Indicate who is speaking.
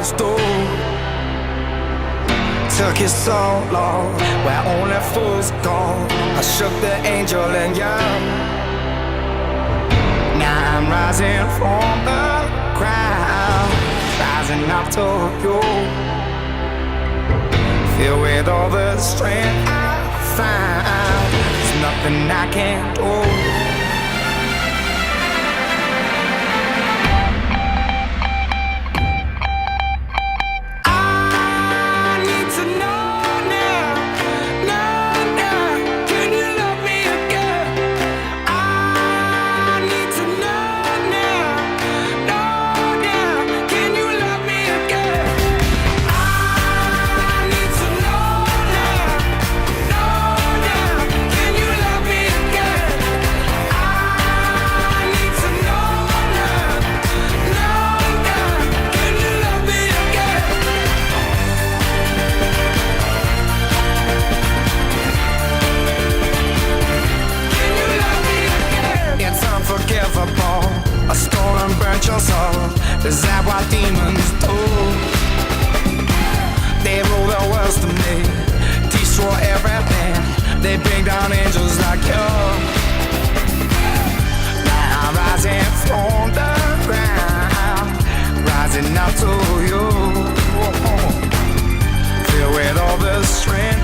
Speaker 1: demons do. Took you so long, where only fools go. I shook the angel in you. Now I'm rising from the ground, rising up to you. Filled with all the strength I find, there's nothing I can't do. I stole and burnt your soul. Is that what demons do? They rule the world to me, destroy everything. They bring down angels like you. Now I'm rising from the ground, rising up to you. Filled with all the strength